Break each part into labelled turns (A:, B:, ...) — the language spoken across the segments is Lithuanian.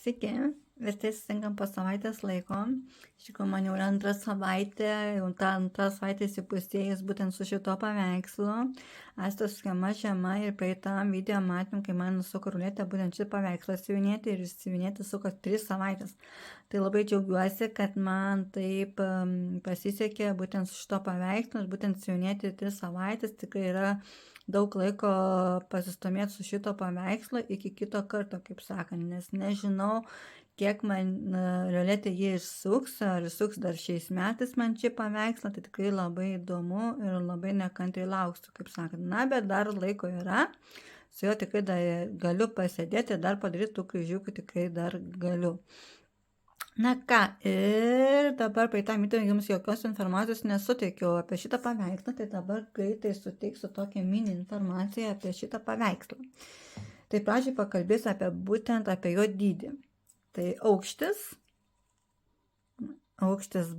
A: Sveiki, visi susitinkam po savaitės laiko. Iš tikrųjų, man jau yra antra savaitė, jau ta antra savaitė įsipusėjus būtent su šito paveikslu. Astos schema žema ir praeitam video matėm, kai man nusuko ruletę būtent šį paveikslą siuvinėti ir siuvinėti suko 3 savaitės. Tai labai džiaugiuosi, kad man taip pasisekė būtent su šito paveikslu, būtent siuvinėti 3 savaitės tikrai yra daug laiko pasistumėti su šito paveikslo iki kito karto, kaip sakant, nes nežinau, kiek man Violetė jį išsuks, ar išsuks dar šiais metais man šį paveikslą, tai tikrai labai įdomu ir labai nekantriai lauksiu, kaip sakant. Na, bet dar laiko yra, su juo tikrai dar galiu pasėdėti ir dar padaryti tų kryžiukų tikrai dar galiu. Na ką, ir dabar praeitam video jums jokios informacijos nesuteikiau apie šitą paveikslą, tai dabar greitai suteiksiu tokią mini informaciją apie šitą paveikslą. Tai pradžiai pakalbėsiu būtent apie jo dydį. Tai aukštis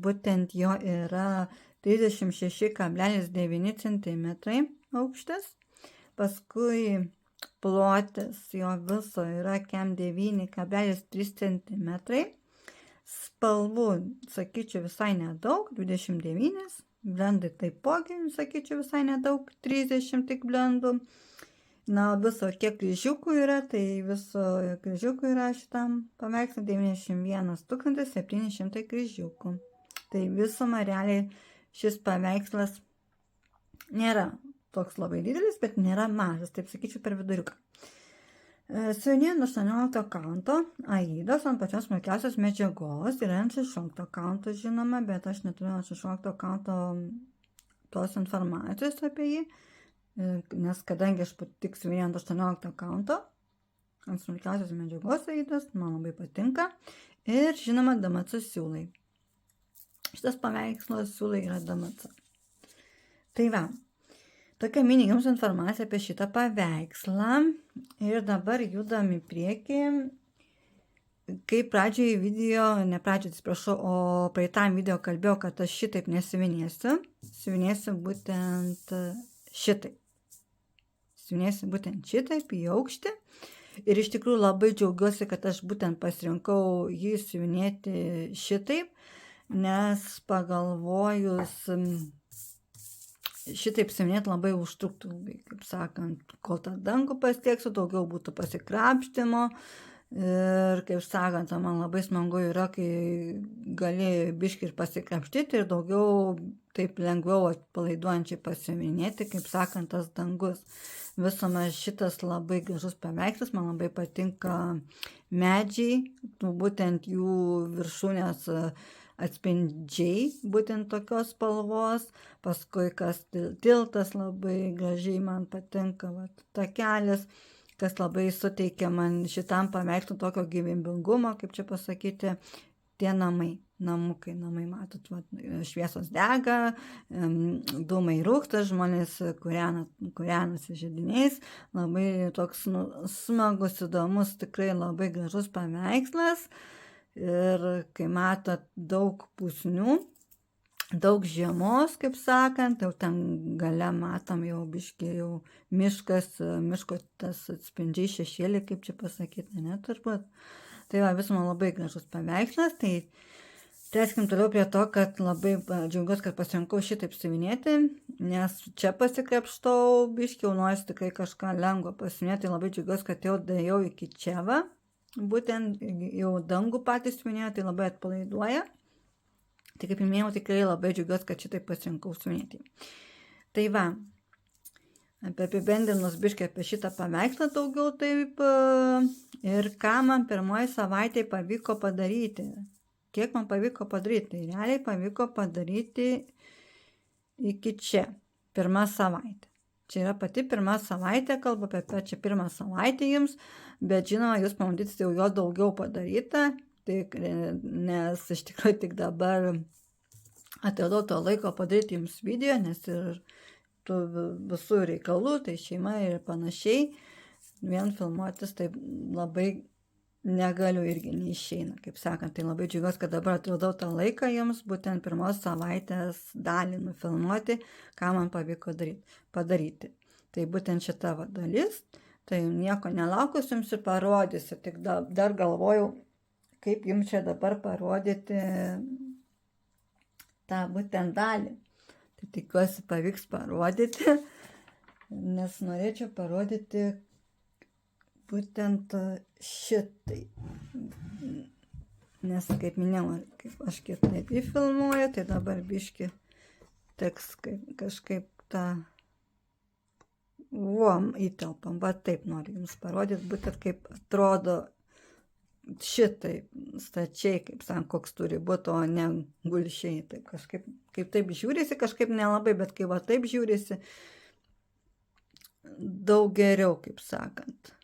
A: būtent jo yra 36,9 cm aukštis, paskui plotis jo viso yra kem 9,3 cm. Spalvų, sakyčiau, visai nedaug, 29, blendai taipogi, sakyčiau, visai nedaug, 30 tik blendų. Na, viso kiek kryžiukų yra, tai viso kryžiukų yra šitam paveikslui 91 700 kryžiukų. Tai visuma realiai šis paveikslas nėra toks labai didelis, bet nėra mažas, taip sakyčiau, per viduriuką. Siuvinėjant 18 kanto aidos ant pačios smulkiausios medžiagos ir ant 16 kanto žinoma, bet aš neturiu ant 16 kanto tos informacijos apie jį, nes kadangi aš tik siuvinėjau ant 18 kanto ant smulkiausios medžiagos aidos, man labai patinka, ir žinoma DMC siūlai. Šitas paveikslas siūlai yra DMC. Tai va. Tokia mini jums informacija apie šitą paveikslą ir dabar judam į priekį. Kai pradžioje video, ne pradžioje, atsiprašau, o praeitam video kalbėjau, kad aš šitaip nesiuvinėsiu. Siuvinėsiu būtent šitaip. Siuvinėsiu būtent šitaip į aukštį. Ir iš tikrųjų labai džiaugiuosi, kad aš būtent pasirinkau jį siuvinėti šitaip, nes pagalvojus šitaip siuvinėti labai užtruktų, kaip sakant, kol tą dangų pasieksiu, daugiau būtų pasikrapštimo ir, kaip sakant, man labai smagu yra, kai gali biškį ir pasikrapštyti ir daugiau taip lengviau atpalaiduojančiai pasiuvinėti, kaip sakant, tas dangus. Visuma šitas labai gražus paveikslas, man labai patinka medžiai, būtent jų viršūnės atspindžiai, būtent tokios spalvos, paskui kas tiltas labai gražiai man patinka, takelis, kas labai suteikia man šitam paveikslui tokio gyvybingumo, kaip čia pasakyti, tie namai, namai, matot, šviesos dega, dūmai rūksta, žmonės kūrenasi židiniais, labai toks smagus, įdomus, tikrai labai gražus paveikslas. Ir kai matot daug pusnių, daug žiemos, kaip sakant, jau ten gale matom jau biškį jau miško tas atspindžiai šešėlį, kaip čia pasakyti, ne, turbūt. Tai va, visuma labai gražus paveikslas, tai tęskim toliau prie to, kad labai džiaugiuosi, kad pasirinkau šitaip siuvinėti, nes čia pasikrapštau biškį, jau norisi tikrai kažką lengvo pasiuvinėti, labai džiaugiuosi, kad jau dėjau iki čia va. Būtent jau dangų patys siuvinėjo, tai labai atpalaiduoja. Tai kaip minėjau, tikrai labai džiaugiuosi, kad šitaip pasirinkau siuvinėti. Tai va, apibendrinus biškį apie šitą paveikslą daugiau taip ir ką man pirmoji savaitė pavyko padaryti. Kiek man pavyko padaryti? Tai realiai pavyko padaryti iki čia, pirmą savaitę. Čia yra pati pirma savaitė, kalbu apie pačią pirmą savaitę jums, bet žinoma, jūs pamatysite jau jo daugiau padaryta, nes iš tikrųjų tik dabar atradau to laiko padaryti jums video, nes ir tų visų reikalų, tai šeima ir panašiai, vien filmuotis tai labai negaliu irgi neišeina, kaip sakant, tai labai džiaugiuosi, kad dabar atradau tą laiką jums būtent pirmos savaitės dalį nufilmuoti, ką man pavyko padaryti. Tai būtent šita dalis, tai nieko nelaukus jums ir parodysiu, tik dar galvojau, kaip jums čia dabar parodyti tą būtent dalį. Tai tikiuosi pavyks parodyti, nes norėčiau parodyti būtent šitai. Nes, kaip minėjau, kaip aš kitaip įfilmuoju, tai dabar biški teks kažkaip tą įtelpam. Va taip noriu jums parodyti, būtent kaip atrodo šitai stačiai, kaip sakant, koks turi būti, o ne gulšiai. Tai kažkaip, kaip taip žiūrisi, kažkaip nelabai, bet kai va taip žiūrisi, daug geriau, kaip sakant.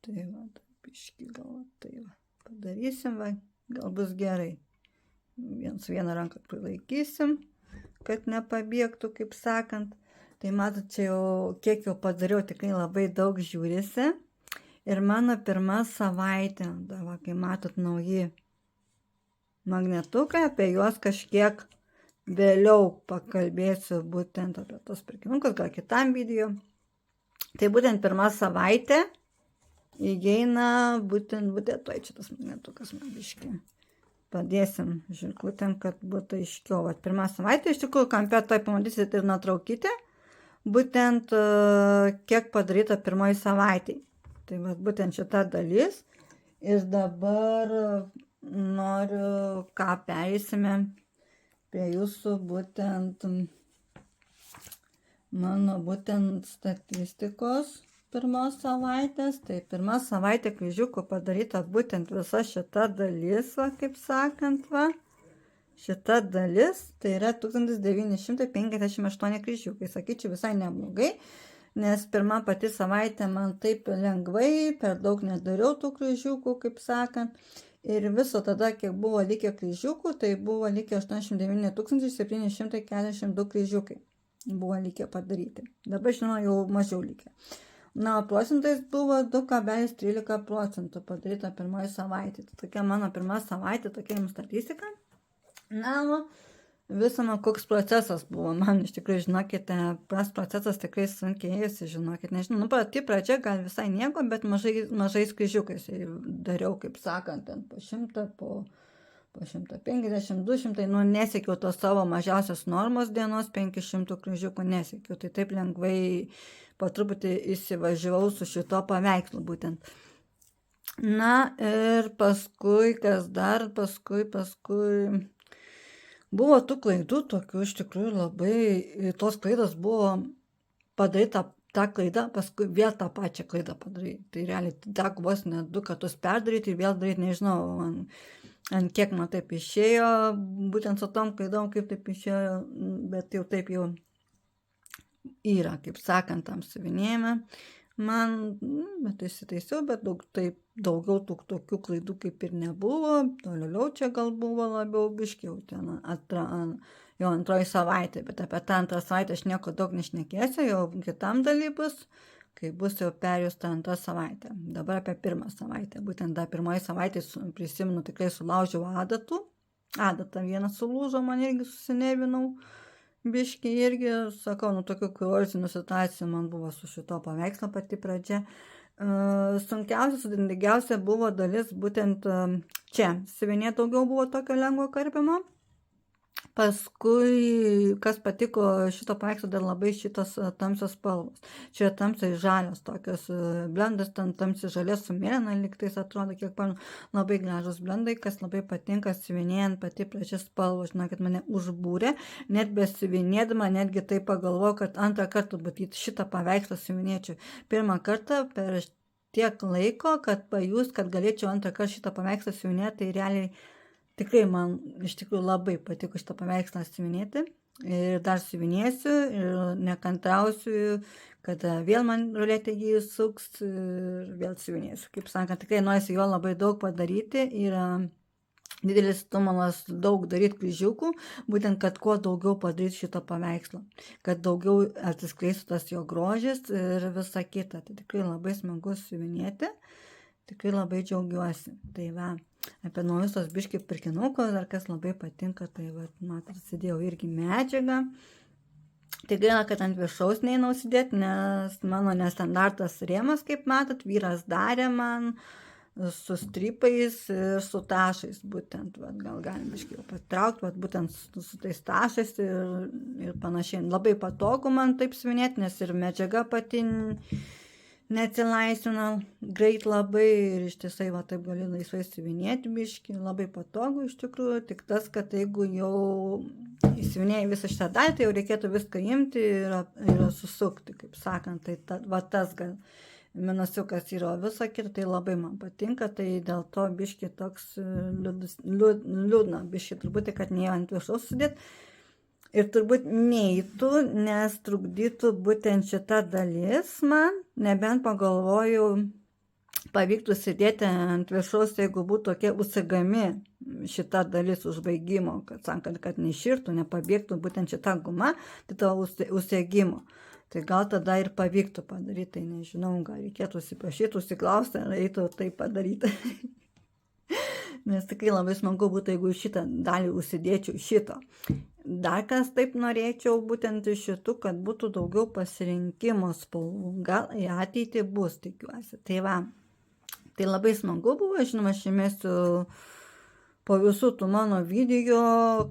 A: Tai va, biški gal tai va. Padarysim, va, gal bus gerai. Su vieną ranką prilaikysim, kad nepabėgtų, kaip sakant. Tai matot, čia jau, kiek jau padariau, tikrai labai daug žiūrisi. Ir mano pirma savaitė, va, kai matot nauji magnetukai, apie juos kažkiek vėliau pakalbėsiu būtent apie tos pirkinukus, gal kitam video. Tai būtent pirma savaitė įeina būtent toj čia tas magnetukas man biškį. Padėsim žirklutėm, kad būtų aiškiau. Vat pirmą savaitę iš tikrųjų kampe toj pamatysite ir nuotraukytę, būtent kiek padaryta pirmoji savaitė. Tai vat būtent šita dalis. Ir dabar noriu, ką pereisime prie jūsų būtent mano būtent statistikos pirmos savaitės. Tai pirma savaitė kryžiukų padaryta būtent visa šita dalis, va, kaip sakant, va. Šita dalis, tai yra 1958 kryžiukai. Sakyčiau, visai neblogai, nes pirma pati savaitė man taip lengvai, per daug nedariau tų kryžiukų, kaip sakant. Ir viso tada, kiek buvo likę kryžiukų, tai buvo likę 89 742 kryžiukai. Buvo likę padaryti. Dabar, žinoma, jau mažiau likę. Na, procentais buvo 2,13% padaryta pirmoji savaitė. Tai tokia mano pirma savaitė, tokia jums statistika. Na, visama koks procesas buvo. Man iš tikrųjų, žinokite, procesas tikrai sunkiai ėjusi, žinokit. Nežinau, pati pradžia gal visai nieko, bet mažais kryžiukais dariau, kaip sakant, ten po 100, po 150, 200, nesiekiau tos savo mažiausios normos dienos, 500 kryžiukų nesiekiau. Tai taip lengvai po truputį įsivažiavau su šito paveikslu būtent. Na ir paskui, kas dar, paskui buvo tų klaidų tokių, iš tikrųjų labai, tos klaidos buvo padaryta tą klaidą, paskui vėl tą pačią klaidą padaryti. Tai realiai teko vos net 2 kartus perdaryti ir vėl daryti, nežinau, ant kiek man taip išėjo, būtent su tom klaidom, kaip taip išėjo, bet jau taip jau yra, kaip sakant, tam siuvinėjime. Man, bet įsitaisiau, bet daugiau tokių klaidų kaip ir nebuvo. Toliau čia gal buvo labiau biškiau, ten jau antroji savaitė, bet apie tą antrą savaitę aš nieko daug nešnekėsiu, jau kitam dalybus, kai bus jau perėjus tą antrą savaitę. Dabar apie pirmą savaitę. Būtent tą pirmoji savaitę prisimenu, tikrai sulaužiau adatų. Adatą vieną sulūžo, man irgi susinervinau. Biški irgi, sakau, tokių kuriozinių situacijų man buvo su šito paveikslo pati pradžia. Sunkiausia, sudėtingiausia buvo dalis būtent čia. Siuvinėje daugiau buvo tokio lengvo karpimo. Paskui, kas patiko šito paveikslo, dar labai šitos tamsios spalvos. Čia tamsiai žalios tokios blendas, ten tamsiai žalės su mėlyna, liktais atrodo, kiek pamenu, labai gražus blendai, kas labai patinka siuvinėjant pati pradžia spalvų, žinokit, mane užbūrė, net besiuvinėdama, netgi tai pagalvojau, kad antrą kartą būtent šitą paveikslą siuvinėčiau. Pirmą kartą per tiek laiko, kad pajust, kad galėčiau antrą kartą šitą paveikslą siuvinėti, tai realiai tikrai man iš tikrųjų labai patiko šitą paveikslą siuvinėti ir dar siuvinėsiu ir nekantrausiu, kada vėl man ruletė jį suks ir vėl siuvinėsiu. Kaip sakant, tikrai norisi jo labai daug padaryti, yra didelis stimulas daug daryti kryžiukų, būtent kad kuo daugiau padaryti šitą paveikslą, kad daugiau atsiskleistų tas jo grožis ir visa kita. Tai tikrai labai smagu siuvinėti, tikrai labai džiaugiuosi. Tai va. Apie naujus tos biški pirkinukus, ar kas labai patinka, tai matot, įsidėjau irgi medžiagą. Tai gaila, kad ant viršaus neįnau įsidėti, nes mano nestandartas rėmas, kaip matot, vyras darė man, su strypais ir su tašais būtent, vat, gal galim biškį jau patraukti, vat, būtent su tais tašais ir panašiai. Labai patogu man taip siuvinėti, nes ir medžiaga pati neatsilaisvina greit labai ir ištisai va taip gali laisvai siuvinėti biškį, labai patogu iš tikrųjų, tik tas, kad jeigu jau įsiuvinėjai visą šitą dalį, tai jau reikėtų viską imti ir susukti, kaip sakant, tai va tas gal minusiukas yra, visa kita, tai labai man patinka, tai dėl to biškį toks liūdna biškį, turbūt, kad neėjo ant viršaus sudėti. Ir turbūt neįtų, nes trukdytų būtent šita dalis man, nebent pagalvojau, pavyktų sėdėti ant viršaus, jeigu būtų tokie užsegami šita dalis užbaigimo, kad sakant, kad neiširtų, nepabėgtų būtent šita guma, tai to užsegimo. Tai gal tada ir pavyktų padaryti, tai nežinau, gal reikėtų užsiprašyti, užsiklausti, ar eitų tai padaryti. Nes tikrai labai smagu būtų, jeigu šitą dalį užsidėčiau šito. Dar kas taip norėčiau būtent iš šitų, kad būtų daugiau pasirinkimo spalvų. Gal į ateitį bus, tikiuosi. Tai va, tai labai smagu buvo, žinoma, aš įmesiu po visų tų mano video,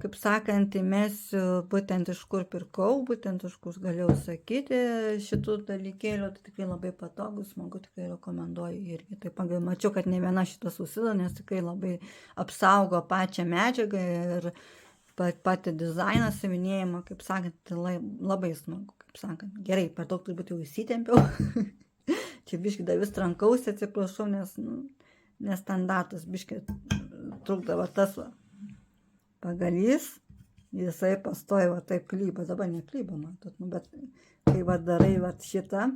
A: kaip sakant, įmesiu būtent iš kur pirkau, būtent iš kur galėjau sakyti šitų dalykėlių, tai tikrai labai patogu, smagu, tikrai rekomenduoju irgi. Taip pagal mačiau, kad ne viena šitas užsida, nes tikrai labai apsaugo pačią medžiagą ir patį dizainą, siuvinėjimą, kaip sakant, tai labai smagu, kaip sakant. Gerai, per daug turbūt jau įsitempiau. Čia biškį dar vis trankausi, atsiprašau, nes nestandartas biškį trukdavo tas va. Pagalys, jisai pastoja va taip klyba, dabar neklyba, matot, bet kai va darai va šitą,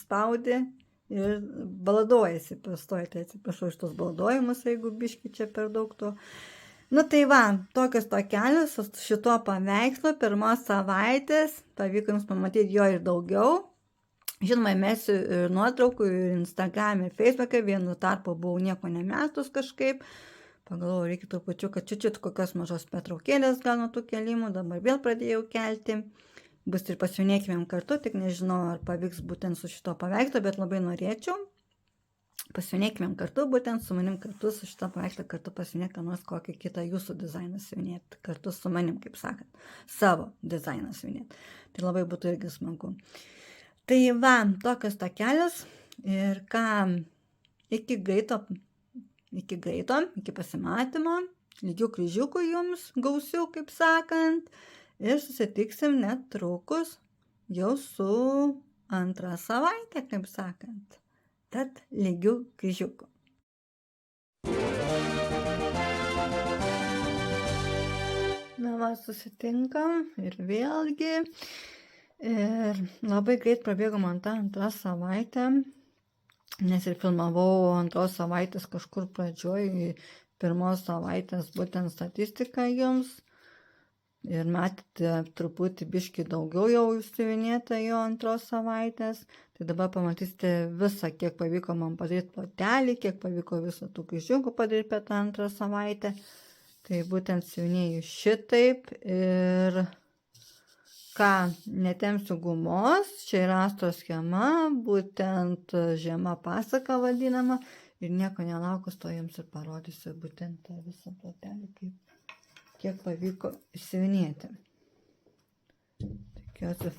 A: spaudi ir baladojasi pastoja, tai atsiprašau iš tos baladojimus, jeigu biškį čia per daug to. Nu tai va, tokios tokelis su šituo paveikslu, pirmos savaitės, pavyko jums pamatyti jo ir daugiau. Žinoma, mesiu ir nuotraukų, ir Instagram, ir Facebook'e, vienu tarpu buvau nieko nemetus kažkaip. Pagalvojau, reikia trupučiuką čiut kokios mažos pertraukėlės gal nuo tų kelimų, dabar vėl pradėjau kelti. Bus ir pasiunėkimėm kartu, tik nežinau, ar pavyks būtent su šito paveikslo, bet labai norėčiau. Pasiunėkimėm kartu, būtent su manim kartu, su šitą paveikslą kartu pasiunėk, ką nors kokį kitą jūsų dizainą siunėti, kartu su manim, kaip sakant, savo dizainą siunėti. Tai labai būtų irgi smagu. Tai va, tokios tokelis ir ką, iki pasimatymo, lygių kryžiukų jums gausių, kaip sakant, ir susitiksim netrukus jau su antrą savaitę, kaip sakant. Tad lygių kryžiukų. Na va, susitinkam ir vėlgi. Ir labai greit prabėgo man tą antrą savaitę, nes ir filmavau antros savaitės kažkur pradžioj, pirmos savaitės būtent statistiką jums. Ir matėte truputį biškį daugiau jau siuvinėta jo antros savaitės. Tai dabar pamatysite visą, kiek pavyko man padaryti plotelį, kiek pavyko visą tų kryžiukų padaryti per tą antrą savaitę. Tai būtent siuvinėjau šitaip ir ką, netempsiu gumos, čia yra Astros schema, būtent žema pasaka vadinama. Ir nieko nelaukus to jums ir parodysiu būtent tą visą plotelį, kiek pavyko siuvinėti. Tikiuosi.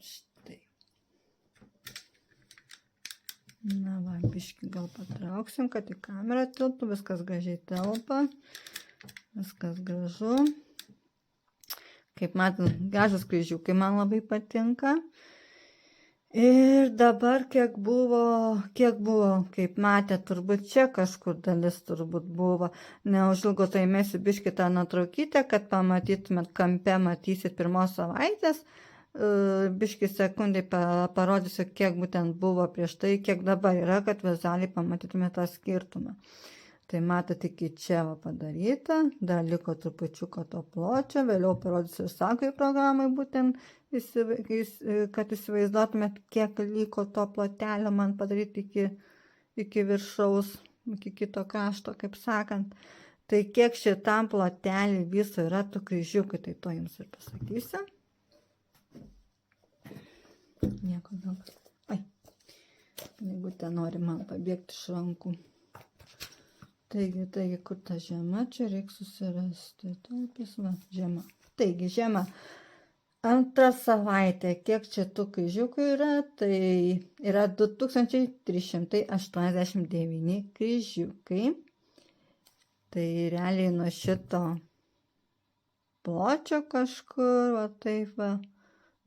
A: Štai. Na va, biškį gal patrauksim, kad į kamerą tilptų, viskas gražiai telpa, viskas gražu. Kaip matot, gražus kryžiukai man labai patinka. Ir dabar kiek buvo, kaip matėte, turbūt čia kažkur dalis turbūt buvo. Neužilgo tai mesiu biškį tą nuotraukytę, kad pamatytumėt kampe, matysit pirmos savaitės. Biškį sekundai parodysiu, kiek būtent buvo prieš tai, kiek dabar yra, kad vizualiai pamatytumėt tą skirtumą. Tai matot, iki čia va padaryta, dar liko trupučiuko to pločio, vėliau parodysiu sakai programai būtent, kad įsivaizduotumėt, kiek liko to plotelio man padaryti iki viršaus, iki kito krašto, kaip sakant. Tai kiek šitam plotelį viso yra tų kryžiukų, tai to jums ir pasakysiu. Nieko daug. jeigu ten nori man pabėgti iš rankų. Taigi, kur ta žiema, čia reikia susirasti. Taupis, va, žiema. Taigi, žiema. Antrą savaitę, kiek čia tų kryžiukų yra, tai yra 2389 kryžiukai. Tai realiai nuo šito pločio kažkur, va taip va,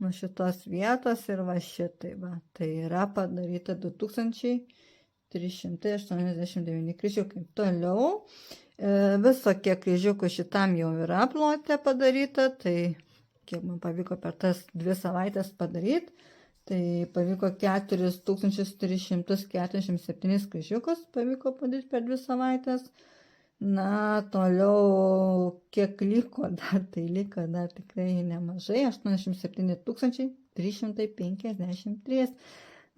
A: nuo šitos vietos ir va šitai va. Tai yra padaryta 2389 kryžiukai. Toliau, visokie kryžiukai šitam jau yra plote padaryta, tai kiek man pavyko per tas 2 savaitės padaryti, tai pavyko 4347 kryžiukus pavyko padaryti per 2 savaitės. Na, toliau kiek liko dar, tai liko dar tikrai nemažai, 87 353.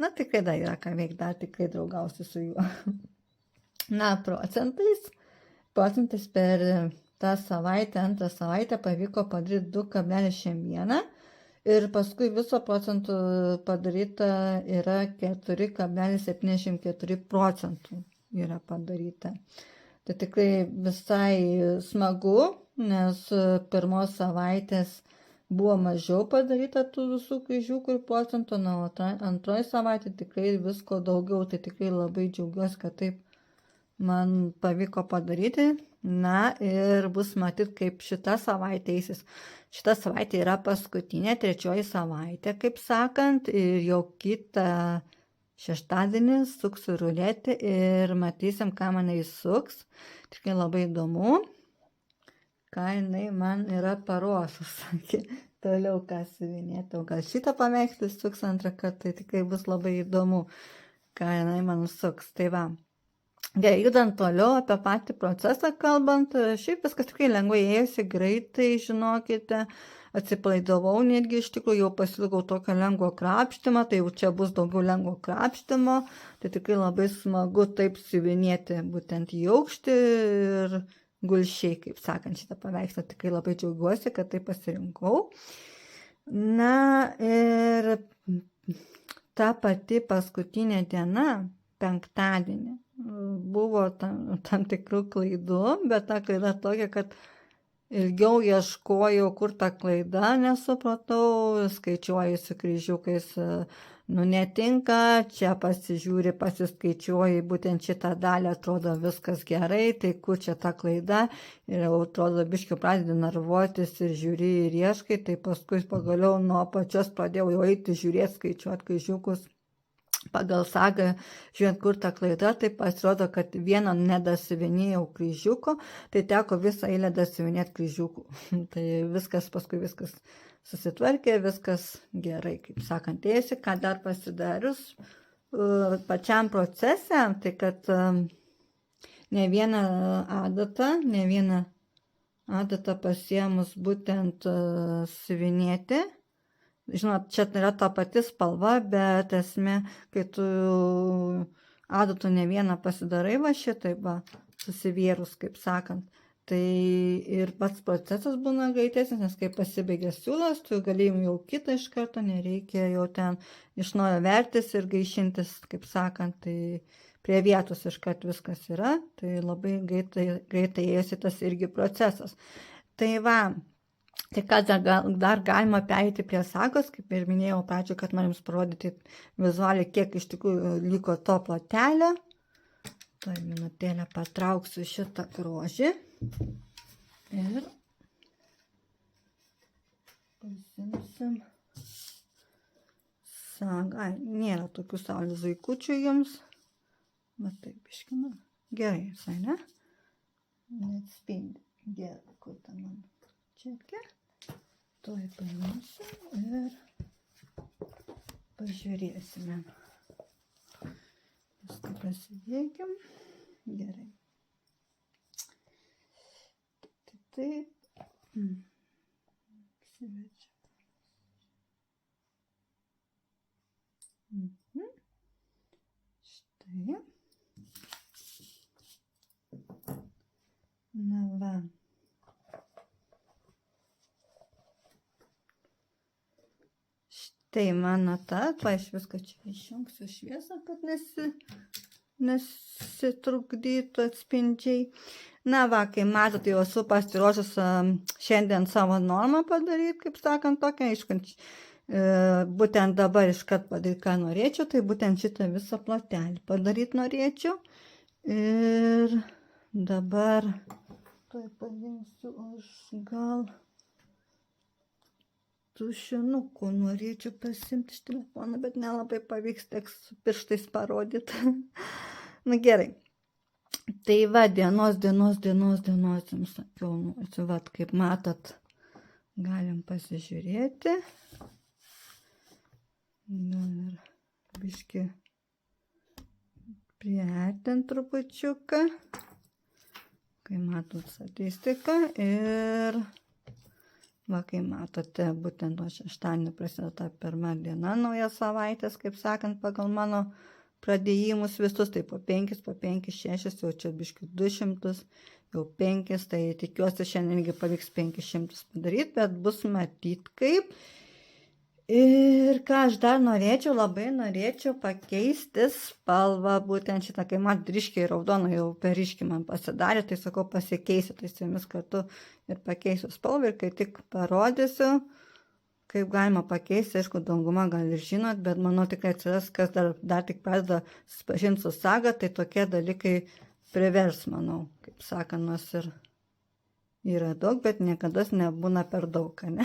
A: Na, tikrai dar yra ką veikti, dar tikrai draugausi su juo. Na, procentais per tą savaitę, antrą savaitę pavyko padaryti 2,1 ir paskui viso procentų padaryta yra 4,74 procentų yra padaryta. Tai tikrai visai smagu, nes pirmos savaitės buvo mažiau padaryta tų visų kryžiukų ir procentų, na, o antroji savaitė tikrai visko daugiau, tai tikrai labai džiaugiuosi, kad taip man pavyko padaryti. Na ir bus matyti, kaip šita savaitė eisis. Šita savaitė yra paskutinė, 3 savaitė, kaip sakant, ir jau kitą šeštadienį suksiu ruletę ir matysim, ką mane įsuks. Tikrai labai įdomu, ką jinai man yra paruošus. Toliau ką siuvinėti, o gal šitą paveikslą suks antrą kartą, tai tikrai bus labai įdomu, ką jinai man suks. Tai va. Gerai, judant toliau apie patį procesą kalbant, šiaip viskas tikrai lengvai ėjosi, greitai, žinokite, atsipalaidavau netgi, iš tikrųjų jau pasilgau tokio lengvo krapštymą, tai jau čia bus daugiau lengvo krapštymo, tai tikrai labai smagu taip siuvinėti būtent į aukštį ir gulšiai, kaip sakant, šitą paveikslą tikrai labai džiaugiuosi, kad tai pasirinkau. Na ir ta pati paskutinė diena, penktadienį, buvo tam tikrų klaidų, bet ta klaida tokia, kad ilgiau ieškojau, kur ta klaida, nesupratau, skaičiuoju su kryžiukais, nu netinka, čia pasižiūri, pasiskaičiuoji, būtent šitą dalį atrodo viskas gerai, tai kur čia ta klaida, ir atrodo biškiu pradedi nervuotis ir žiūri ir ieškai, tai paskui pagaliau nuo pačios pradėjau jau eiti žiūrėti, skaičiuoti kryžiukus. Pagal sagą, žiūrint, kur ta klaida, tai pasirodo, kad vieną nedasiuvinėjau kryžiuko, tai teko visą eilę dasiuvinėti kryžiukų. Tai paskui viskas susitvarkė, viskas gerai, kaip sakant, ėjosi, ką dar pasidarius pačiam procese, tai kad ne vieną adatą pasiėmus būtent siuvinėti. Žinot, čia yra ta pati spalva, bet esmė, kai tu adatų ne vieną pasidarai va šitaip va, susivėrus, kaip sakant, tai ir pats procesas būna greitesnis, nes kai pasibaigia siūlas, tu galėjim jau kitą iš karto, nereikia jau ten iš naujo vertis ir gaišintis, kaip sakant, tai prie vietos iškart viskas yra, tai labai greitai ėjosi tas irgi procesas. Tai va, tai ką dar galima pereiti prie sagos, kaip ir minėjau pradžioje, kad man jums parodyti vizualiai, kiek iš tikrųjų liko to plotelio. Tai minutėlę patrauksiu šitą grožį ir pasimsim sagą. Nėra tokių saulės zuikučių jums, bet taip iškina. Gerai, visai ne? Neatspindi. Gerai, kur ta man čekė. Tuoj paimsiu ir pažiūrėsime. Viską prasidėkim. Gerai. Taip. Apsiverčiu. Štai. Na va. Tai mano aš viską čia išjungsiu šviesą, kad nesitrukdytų atspindžiai. Na va, kai matote, jau esu pasiruošus šiandien savo normą padaryti, kaip sakant, tokią, aišku, būtent dabar iškart padaryti, ką norėčiau, tai būtent šitą visą plotelį padaryti norėčiau. Ir dabar padėsiu aš gal tušinukų norėčiau pasimti iš telefoną, bet nelabai pavyks, teks pirštais parodyti. Na gerai. Tai va, dienos, jums sakiau, va, kaip matot, galim pasižiūrėti. Gal ir biškį priartint trupučiuką, kai matot statistiką ir va, kai matote, būtent nuo šeštadienio prasideda ta pirma diena, nauja savaitės, kaip sakant, pagal mano pradėjimus visus, tai po 5, 6, jau čia biškį 200, jau 5, tai tikiuosi šiandiengi pavyks 500 padaryti, bet bus matyt kaip. Ir ką aš dar norėčiau, labai norėčiau pakeisti spalvą, būtent šitą, kai man ryškiai raudono jau per ryškiai man pasidarė, tai sakau pasikeisiu, tai su jumis kartu ir pakeisiu spalvą ir kai tik parodysiu, kaip galima pakeisti, aišku, dauguma gal ir žinot, bet manau tikrai atsiras, kas dar tik pradeda susipažinti su saga, tai tokie dalykai privers, manau, kaip sakant, nors ir yra daug, bet niekada nebūna per daug, ne?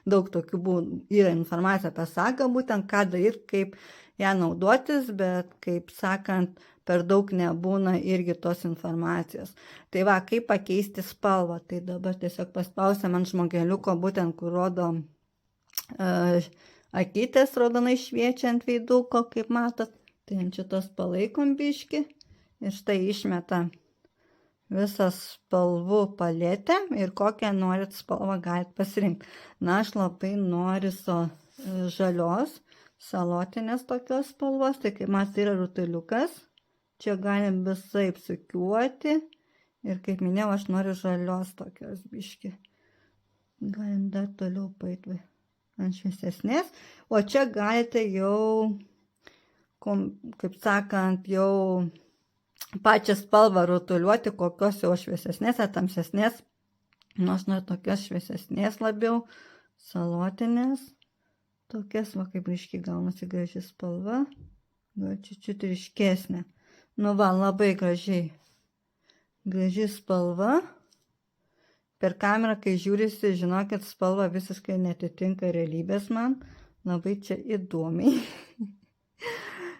A: Daug tokių yra informacija apie sagą, būtent ką daryti, kaip ją naudotis, bet, kaip sakant, per daug nebūna irgi tos informacijos. Tai va, kaip pakeisti spalvą, tai dabar tiesiog paspausiam ant žmogeliuko, būtent kur rodo akytės raudonai šviečia ant veiduko, kaip matot, tai ant šitos palaikom biškį ir štai išmeta visą spalvų paletę ir kokią norit spalvą galit pasirinkti. Na, aš labai noriu žalios, salotinės tokios spalvos, tai kaip matot yra rutuliukas, čia galim visaip sukiuoti ir kaip minėjau, aš noriu žalios tokios biškį. Galim dar toliau paeiti ant šviesesnės, o čia galite jau, kaip sakant, jau pačią spalvą rutuliuoti, kokios jau šviesesnės ar tamsesnės, nors noriu tokios šviesesnės labiau, salotinės, tokias, va, kaip ryškiai gaunasi graži spalva, gal čiut ryškesnė. Nu va, labai graži spalva. Per kamerą, kai žiūrisi, žinokit, spalva visiškai netitinka realybės man, labai čia įdomiai.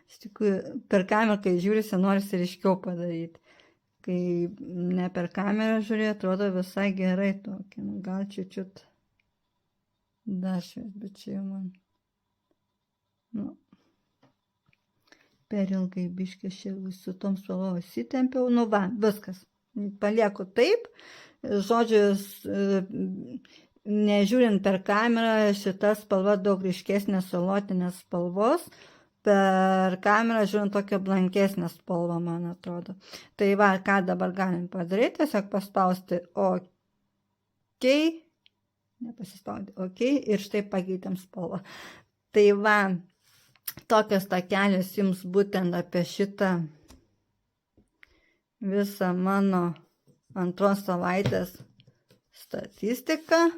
A: Iš tikrųjų, per kamerą, kai žiūrisi, norisi ryškiau padaryti. Kai ne per kamerą žiūrė, atrodo visai gerai tokia. Nu, gal čiut dar švies, bet čia jau man. Nu, per ilgai biškį su tom spalvom įsitempiau. Nu va, viskas. Palieku taip. Žodžiu, nežiūrint per kamerą, šita spalva daug ryškesnė salotinės spalvos. Per kamerą žiūrint tokia blankesnė spalva, man atrodo. Tai va, ką dabar galim padaryti, tiesiog paspausti OK, nepasispausti OK ir štai pakeitėm spalvą. Tai va, tokios takelės jums būtent apie šitą visą mano antros savaitės statistiką.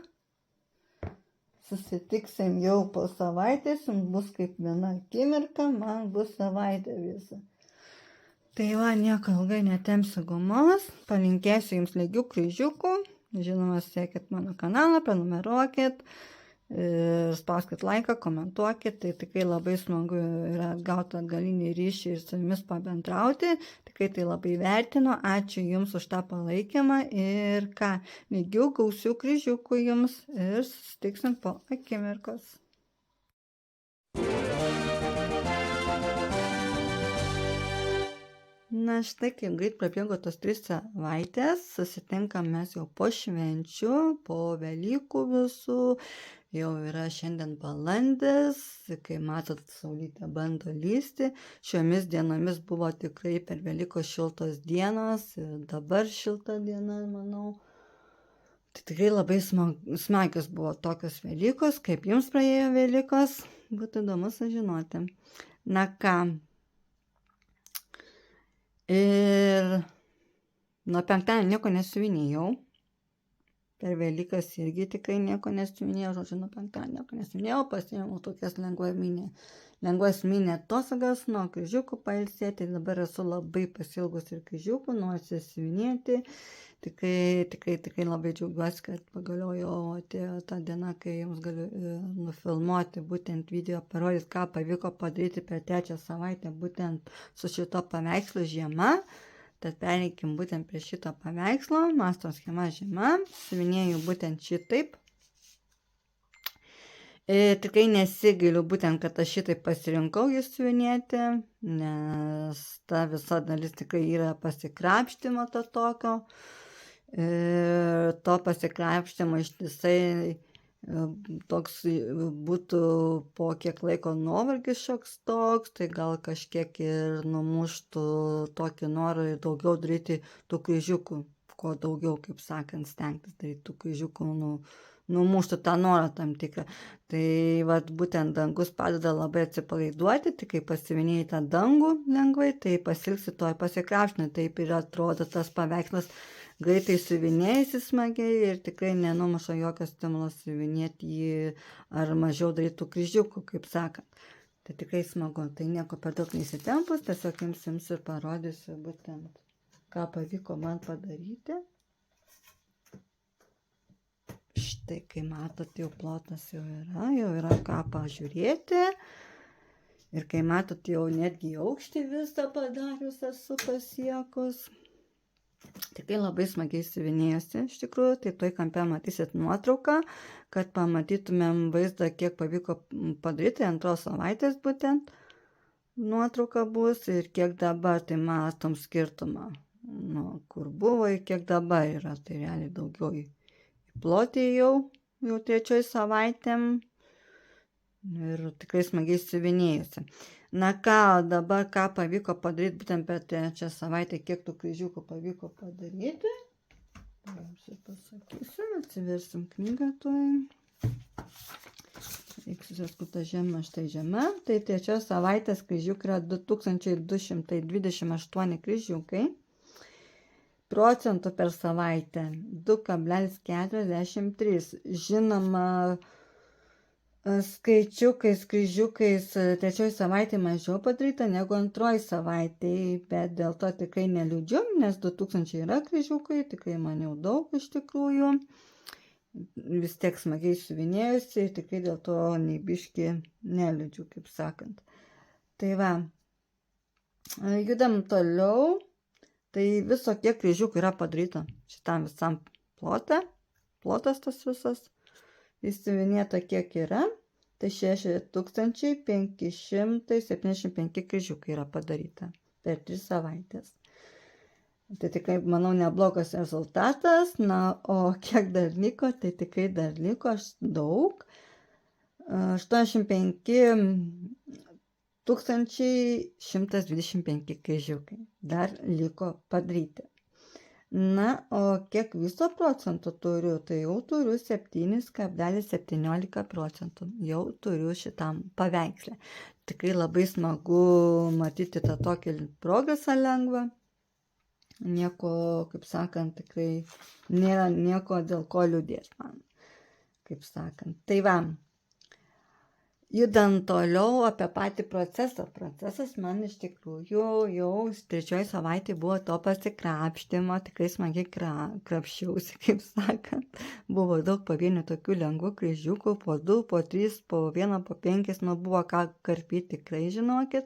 A: Susitiksim jau po savaitės, jums bus kaip viena akimirka, man bus savaitė visa. Tai va, nieko ilgai netempsiu gumos, palinkėsiu jums lygių kryžiukų, žinoma, sekit mano kanalą, prenumeruokit, spauskit laiką, komentuokit, tai tikrai labai smagu yra gauti atgalinį ryšį ir su jumis pabendrauti, tikrai tai labai vertinu, ačiū jums už tą palaikymą ir ką, lygių gausių kryžiukų jums ir susitiksim po akimirkos. Na štai kaip greit prabėgo tos 3 savaitės, susitinkam mes jau po švenčių, po Velykų visų, jau yra šiandien balandis, kai matot, saulytė bando lysti, šiomis dienomis buvo tikrai per Velykos šiltos dienos, dabar šilta diena, manau. Tai tikrai labai smagios buvo tokios Velykos, kaip jums praėjo Velykos, būtų įdomu sužinoti. Na ką, ir nuo penktadienio nieko nesiuvinėjau, per Velykas irgi tikrai nieko nesiuvinėjau, žodžiu, nuo penktadienio nieko nesiuvinėjau, pasiėmiau tokias lengvas mini atostogas nuo kryžiukų pailsėti, dabar esu labai pasilgus ir kryžiukų, noriu siuvinėti. Tikrai labai džiaugiuosi, kad pagaliau jau atėjo ta diena, kai jums galiu nufilmuoti būtent video, parodyti, ką pavyko padaryti per 3 savaitę būtent su šito paveikslo žiema. Tad pereikim būtent prie šito paveikslo, masto schema žiema, siuvinėju būtent šitaip. Tikrai nesigailiu būtent, kad aš šitaip pasirinkau jį siuvinėti, nes ta visa dalis tikrai yra pasikrapštimo to tokio. To pasikrapštimo ištisai toks būtų po kiek laiko nuovargis šioks toks, tai gal kažkiek ir numuštų tokį norą ir daugiau daryti tų kryžiukų, kuo daugiau, kaip sakant, stengtis daryti tų kryžiukų, numuštų tą norą tam tikrą. Tai vat būtent dangus padeda labai atsipalaiduoti, tik kai pasivinėjai tą dangų lengvai, tai pasilgsi to ir pasikrapštinai, taip ir atrodo tas paveikslas greitai siuvinėjasi smagiai ir tikrai nenumuša jokio stimulo siuvinėti jį ar mažiau darytų kryžiukų, kaip sakant. Tai tikrai smagu, tai nieko per daug neįsitempus, tiesiog jums ir parodysiu būtent, ką pavyko man padaryti. Štai, kai matot, jau plotas jau yra ką pažiūrėti. Ir kai matot, jau netgi aukštį visą padarius esu pasiekus. Tikrai labai smagiai siuvinėjosi, iš tikrųjų, tai toj kampe matysit nuotrauką, kad pamatytumėm vaizdą, kiek pavyko padaryti, 2 savaitės būtent nuotrauka bus ir kiek dabar, tai matom skirtumą, kur buvo ir kiek dabar yra, tai realiai daugiau į plotį jau 3 savaitėm ir tikrai smagiai siuvinėjosi. Na ką, dabar ką pavyko padaryti būtent per 3 savaitę, kiek tų kryžiukų pavyko padaryti. Jums ir pasakysiu, atsiversim knygą tuoj. Reiks ta žema, štai žema. Tai 3 savaitės kryžiukai yra 2228 kryžiukai. Procentų per savaitę 2,43. Žinoma, skaičiukais, kryžiukais 3 savaitė mažiau padaryta negu 2 savaitė, bet dėl to tikrai neliūdžiu, nes 2000 yra kryžiukai, tikrai man jau daug iš tikrųjų. Vis tiek smagiai siuvinėjusi ir tikrai dėl to nei biškį neliūdžiu, kaip sakant. Tai va, judam toliau. Tai viso kiek kryžiukų yra padaryta šitam visam plotas tas visas. Įsiuvinėta kiek yra, tai 6575 kryžiukai yra padaryta per 3 savaitės. Tai tikrai, manau, neblogas rezultatas, na, o kiek dar liko, tai tikrai dar liko daug. 85,125 kryžiukai dar liko padaryti. Na, o kiek viso procentų turiu, tai jau turiu 7,17 procentų. Jau turiu šitam paveikslę. Tikrai labai smagu matyti tą tokį progresą lengvą. Nieko, kaip sakant, tikrai nėra nieko, dėl ko liūdėti man, kaip sakant. Tai va, judant toliau apie patį procesą. Procesas man iš tikrųjų jau 3 savaitė buvo to pasikrapštimo, tikrai smagiai krapščiausi, kaip sakant. Buvo daug pavienių tokių lengvų kryžiukų, po 2, po 3, po 1, po 5, nu buvo ką karpyti, tikrai žinokit,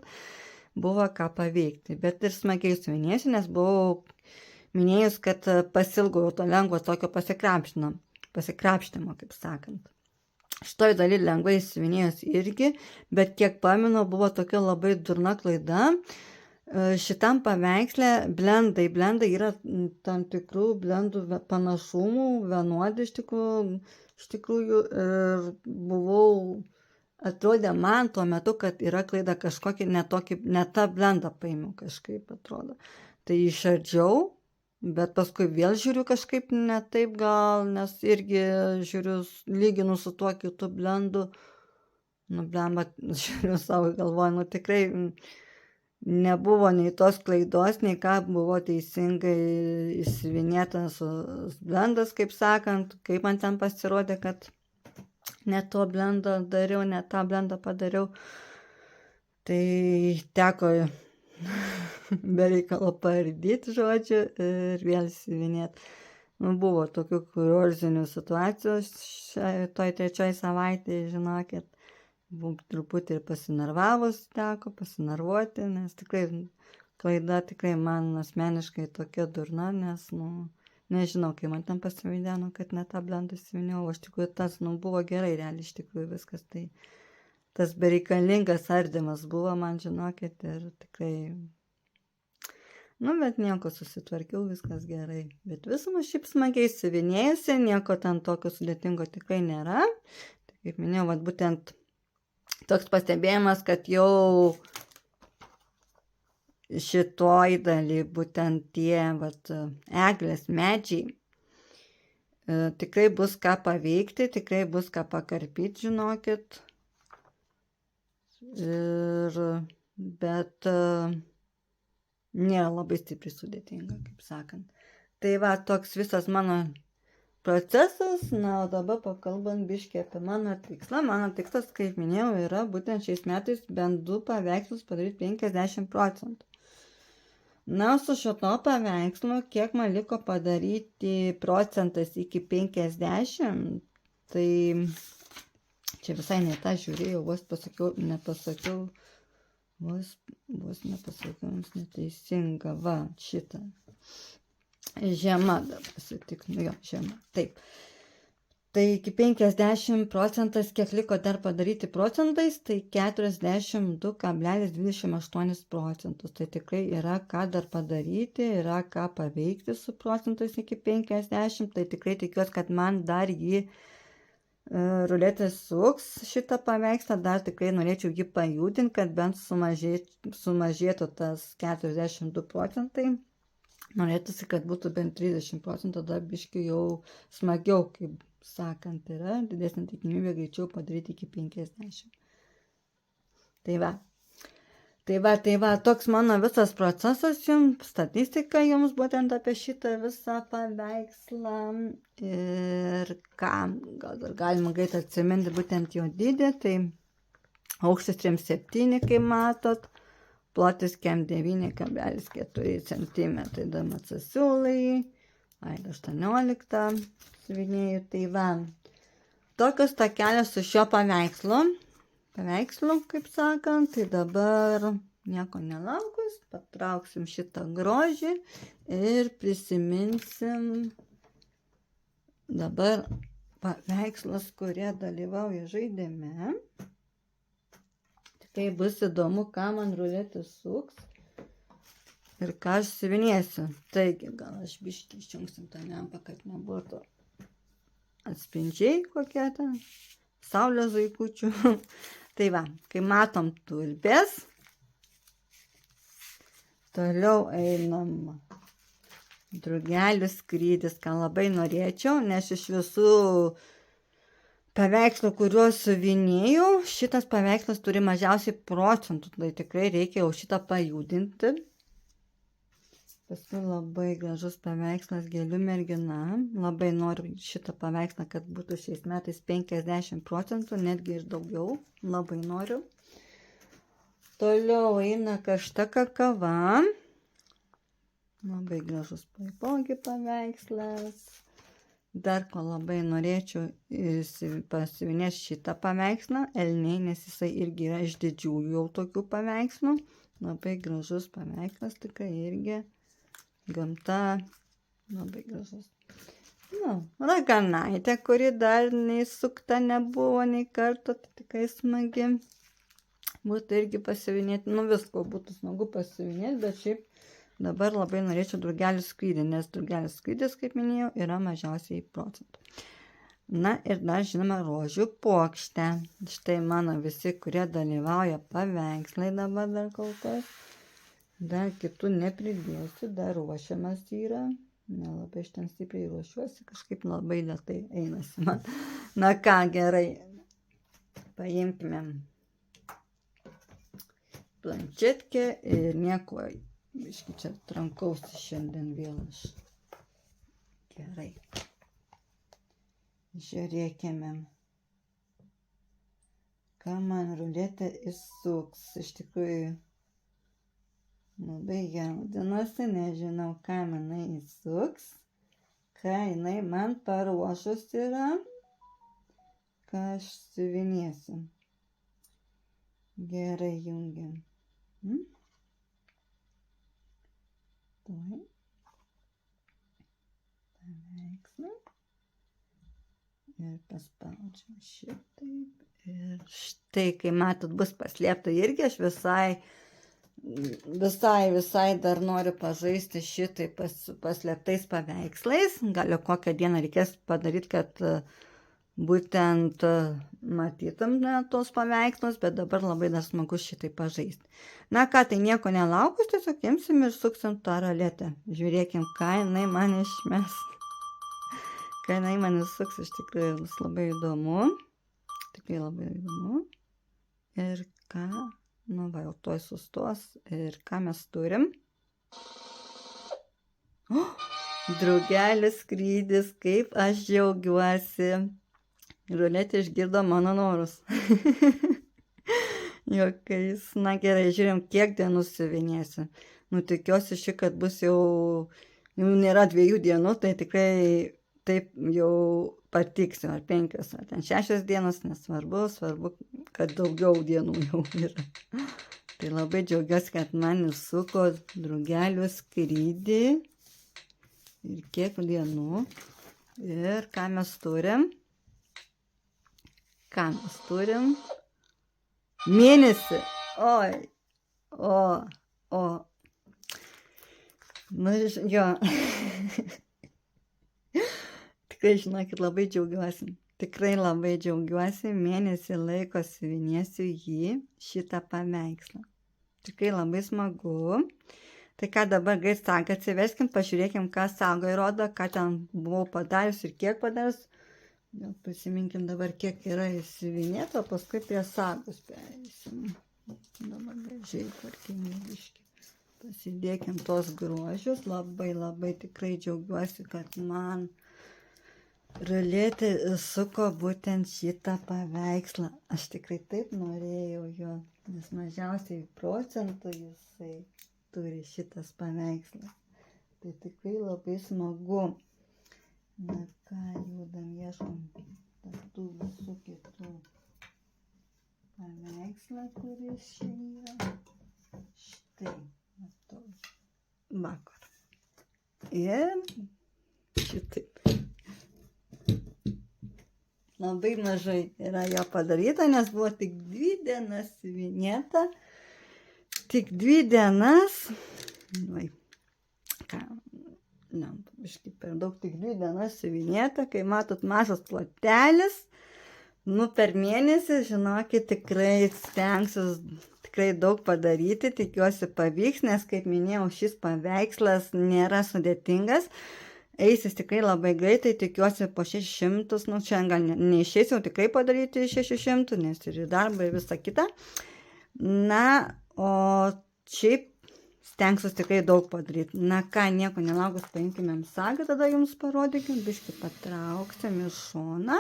A: buvo ką paveikti. Bet ir smagiai siuvinėsiu, nes buvau minėjus, kad pasilgau to lengvo tokio pasikrapštimo, kaip sakant. Šitoj daly lengvai siuvinėjus irgi, bet kiek pamenu, buvo tokia labai durna klaida. Šitam paveiksle blendai yra tam tikrų blendų panašumų, vienodi iš tikrųjų, ir atrodė man tuo metu, kad yra klaida kažkokia, ne tą blendą paėmiau kažkaip atrodo. Tai išardžiau bet paskui vėl žiūriu kažkaip ne taip gal, nes irgi žiūriu, lyginu su tuo kitu blendu. Nu, blemba, žiūriu savo galvoju, nu tikrai nebuvo nei tos klaidos, nei ką buvo teisingai įsiuvinėtas blendas, kaip sakant, kaip man ten pasirodė, kad ne to blendo dariau, ne tą blendą padariau. Tai teko be reikalo paardyti, žodžiu, ir vėl įsiuvinėti. Nu, buvo tokių kuriozinių situacijų toj trečioj savaitėje, žinokit. Buvau truputį ir pasinervavus, teko pasinervuoti, nes tikrai klaida tikrai man asmeniškai tokia durna, nes, nu, nežinau, kai man ten pasivaideno, kad ne tą blendą įsiviniau, aš tikrųjų tas, nu, buvo gerai, realiai iš tikrųjų viskas, tai tas bereikalingas ardymas buvo man, žinokit, ir tikrai, nu, bet nieko, susitvarkiau, viskas gerai, bet visumą šiaip smagiai įsivinėjusi, nieko ten tokio sudėtingo tikrai nėra, tai kaip minėjau, vat būtent toks pastebėjimas, kad jau šitoj daly būtent tie vat, eglės medžiai tikrai bus ką paveikti, tikrai bus ką pakarpyti, žinokit. Bet nėra labai stipriai sudėtinga, kaip sakant. Tai va, toks visas mano procesas, na, o dabar pakalbant biškį apie mano tikslą. Mano tikslas, kaip minėjau, yra būtent šiais metais bent 2 paveikslus padaryti 50%. Na, su šito paveikslu, kiek man liko padaryti procentas iki 50, tai čia visai ne tą žiūrėjau, vos nepasakiau, jums neteisinga, va, šitą. Žiema dar pasitikinu, jo, žiema, taip. Tai iki 50%, kiek liko dar padaryti procentais, tai 42,28%. Tai tikrai yra ką dar padaryti, yra ką paveikti su procentais iki 50. Tai tikrai tikiuosi, kad man dar jį ruletės suks šitą paveikslą, dar tikrai norėčiau jį pajudinti, kad bent sumažėtų tas 42%. Norėtųsi, kad būtų bent 30%, tada biškiu jau smagiau, kaip sakant, yra didesnė tikimybė greičiau padaryti iki 50. Tai va, toks mano visas procesas jums, statistika jums būtent apie šitą visą paveikslą. Ir ką, gal dar galima greit atsiminti būtent jo dydį, tai aukštis 3,7, kaip matot, plotis kem 9,4 cm, DMC siūlai, 18 siuvinėjų, tai va. Tokios takelės su šio paveikslu, kaip sakant, tai dabar nieko nelaukus, patrauksim šitą grožį ir prisiminsim dabar paveikslas, kurie dalyvauja žaidime. Tai bus įdomu, ką man ruletė suks ir ką aš siuvinėsiu. Taigi, gal aš biškį išjungsim tą lempą, kad nebūtų atspindžiai kokie ten, saulės zuikučių. Tai va, kai matom tulpės, toliau einam drugelių skrydis, ką labai norėčiau, nes iš visų paveikslų, kuriuos suvinėjau, šitas paveikslas turi mažiausiai procentų, tai tikrai reikia jau šitą pajudinti. Paskui labai gražus paveikslas Gėlių mergina. Labai noriu šitą paveikslą, kad būtų šiais metais 50%, netgi ir daugiau. Labai noriu. Toliau eina Karšta kakava. Labai gražus taipogi paveikslas. Dar ko labai norėčiau pasiuvinėti šitą paveikslą, elniai, nes jisai irgi yra iš didžiųjų jau tokių paveikslų. Labai gražus paveikslas, tikrai irgi gamta, labai gražus. Nu, raganaitė, kuri dar nei sukta nebuvo nei kartą, tai tikrai smagi. Būtų irgi pasiuvinėti, nu visko būtų smagu pasiuvinėti, bet šiaip dabar labai norėčiau drugelių skrydį, nes drugelių skrydis, kaip minėjau, yra mažiausiai procentų. Na ir dar žinoma rožių puokštę. Štai mano visi, kurie dalyvauja paveikslai dabar dar kol kas. Dar kitų nepridėsiu, dar ruošiamas yra. Nelabai aš ten stipriai ruošiuosi, kažkaip labai lėtai einasi man. Na ką, gerai. Paimkime planšetkę ir nieko, biškį čia trankausi šiandien vėl aš. Gerai. Žiūrėkime, ką man ruletė įsuks. Iš tikrųjų, labai jaudinuosi, nežinau, ką manai įsuks, ką jinai man paruošus yra, ką aš siuvinėsiu. Gerai jungiam. Tuoj. Paveikslą. Ir paspaudžiam šitaip. Ir štai, kai matot, bus paslėpta irgi, aš visai dar noriu pažaisti šitai paslėptais paveikslais. Gal kokią dieną reikės padaryti, kad būtent matytum tos paveikslus, bet dabar labai dar smagu šitai pažaisti. Na ką, tai nieko nelaukus, tiesiog imsim ir suksim tą ruletę. Žiūrėkim, ką jinai man išmes. Ką jinai man įsuks, iš tikrųjų bus labai įdomu. Tikrai labai įdomu. Ir ką, nu va, jau tuoj sustos. Ir ką mes turim? Drugelis skrydis, kaip aš džiaugiuosi. Ruletė išgirdo mano norus. Jokais. Na gerai, žiūrėjom, kiek dienų siuvinėsiu. Nu, tikiuosi kad bus jau nėra 2 dienų, tai tikrai taip jau patiksiu, ar 5, ar ten 6 dienos, nesvarbu, svarbu, kad daugiau dienų jau yra. Tai labai džiaugiuosi, kad man įsuko drugelių skrydį. Ir kiek dienų. Ir ką mes turim? Ką mes turim? Mėnesį. Oi. Nu, jo. Tikrai, žinokit, labai džiaugiuosi. Tikrai labai džiaugiuosi. Mėnesį laiko siuvinėsiu šitą paveikslą. Tikrai labai smagu. Tai ką dabar greit sagą atsiveskim, pažiūrėkim, ką sagoje rodo, ką ten buvau padarius ir kiek padarius. Prisiminkim dabar, kiek yra įsiuvinėta, o paskui prie sagos pereisim. Dabar gražiai tvarkingai biškį. Pasidėkim tos grožius. Labai tikrai džiaugiuosi, kad man ruletė įsuko būtent šitą paveikslą. Aš tikrai taip norėjau jo, nes mažiausiai procentų jisai turi šitas paveikslas. Tai tikrai labai smagu. Na ką, judam, ieškom tų visų kitų paveikslą, kuris čia yra. Štai, matau. Vakar. Ir šitaip. Labai mažai yra jo padaryta, nes buvo tik 2 dienas siuvinėta. Tik 2 dienas. Vai, ką, ne, biškai per daug, tik 2 dienas siuvinėta. Kai matot, mažas plotelis. Nu, per mėnesį, žinokit, tikrai stengsiu tikrai daug padaryti. Tikiuosi pavyks, nes, kaip minėjau, šis paveikslas nėra sudėtingas. Eisis tikrai labai greitai, tikiuosi po 600, nu čia gal neišeis jau tikrai padaryti 600, nes ir darbą ir visą kitą. Na, o šiaip stengsiuosi tikrai daug padaryti. Na ką, nieko nelaukus, paimkime sagą, tada jums parodykim, biškį patrauksim į šoną.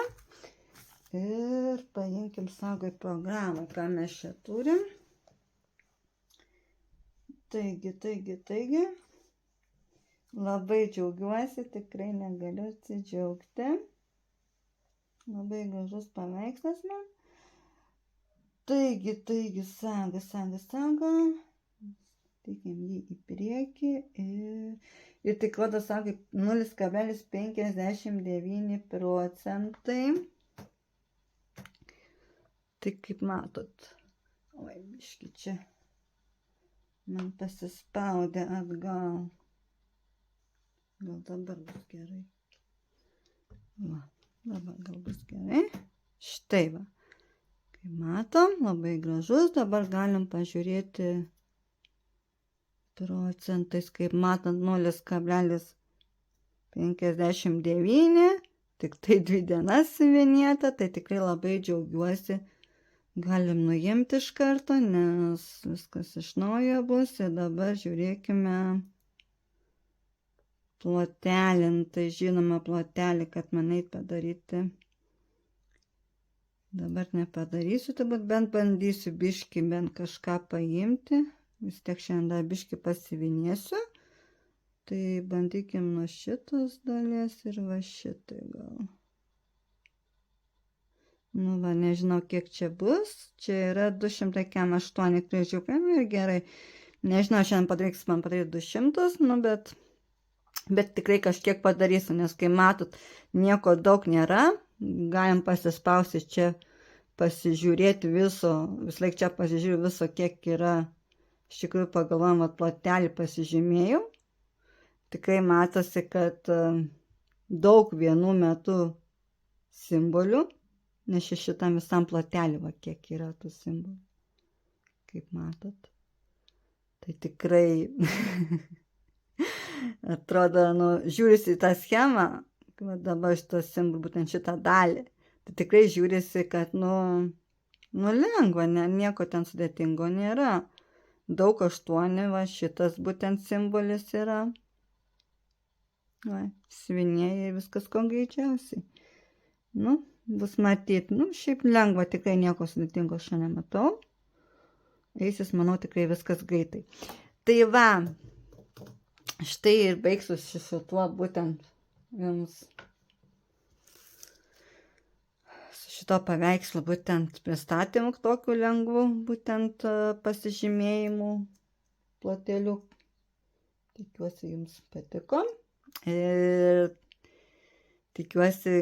A: Ir paimkim sagoj programą, ką mes čia turim. Taigi. Labai džiaugiuosi, tikrai negaliu atsidžiaugti. Labai gražus paveikslas man. Taigi, saga. Teikiam jį į priekį ir tik rodo sagai 0,59 procentai. Tai kaip matot. Oi, biški čia. Man pasispaudė atgal. Gal dabar bus gerai. Va, dabar gal bus gerai. Štai va. Kaip matom, labai gražus. Dabar galim pažiūrėti procentais. Kaip matant, 0,59 59, tik tai 2 dienas siuvinėta, tai tikrai labai džiaugiuosi. Galim nuimti iš karto, nes viskas iš naujo bus. Ir dabar žiūrėkime plotelį. Tai žinoma plotelį, kad man eit padaryti. Dabar nepadarysiu, tai bent bandysiu biškį bent kažką paimti. Vis tiek šiandien dar biškį pasivinėsiu. Tai bandykim nuo šitos dalies ir va šitai gal. Nu va, nežinau kiek čia bus. Čia yra 208 kryžiukai, nu ir gerai. Nežinau, šiandien padarys man padaryti 200, nu bet tikrai kažkiek padarysiu, nes kai matot, nieko daug nėra. Galim pasispausti čia, pasižiūrėti viso, vis laik čia pasižiūriu viso, kiek yra. Iš tikrųjų pagalvojom, kad plotelį pasižymėjau. Tikrai matosi, kad daug vienu metu simbolių, nes šitam visam plotelį, va kiek yra tų simbolių. Kaip matot. Tai tikrai atrodo, nu, žiūrisi į tą schemą, va dabar šitos simbolų, būtent šitą dalį. Tai tikrai žiūrisi, kad, nu lengva, nieko ten sudėtingo nėra. Daug 8, va šitas būtent simbolis yra. Va, siuvinėja ir viskas ko greičiausiai. Nu, bus matyti, nu, šiaip lengva, tikrai nieko sudėtingo aš nematau. Eisis, manau, tikrai viskas greitai. Tai va, štai ir baigsiu šituo būtent jums su šito paveikslu būtent pristatymu tokiu lengvu, būtent pasižymėjimu ploteliu. Tikiuosi jums patiko. Ir tikiuosi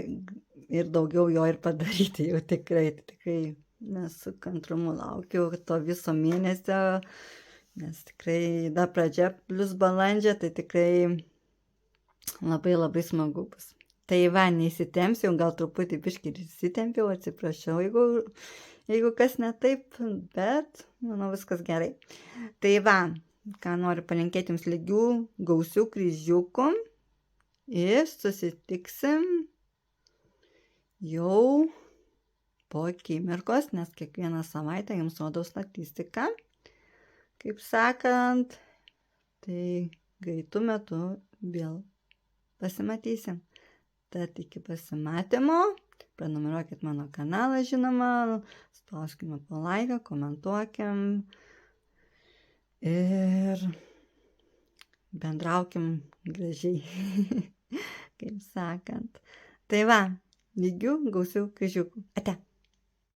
A: ir daugiau jo ir padaryti jau tikrai nesu kantrumu laukiu to viso mėnesio, nes tikrai dar pradžia plus balandžio, tai tikrai labai labai smagu bus. Tai va, neįsitempsiu, gal truputį biškį ir įsitempiau, atsiprašau, jeigu kas ne taip, bet manau viskas gerai. Tai va, ką noriu palinkėti jums lygių, gausių kryžiukų. Ir susitiksim jau po akimirkos, nes kiekvieną savaitę jums rodau statistiką, kaip sakant, tai greitų metų vėl pasimatysim. Tad iki pasimatymo, prenumeruokit mano kanalą, žinoma, spauskime po laiką, komentuokim ir bendraukim gražiai, kaip sakant. Tai va, lygių gausių kryžiukų. Ate.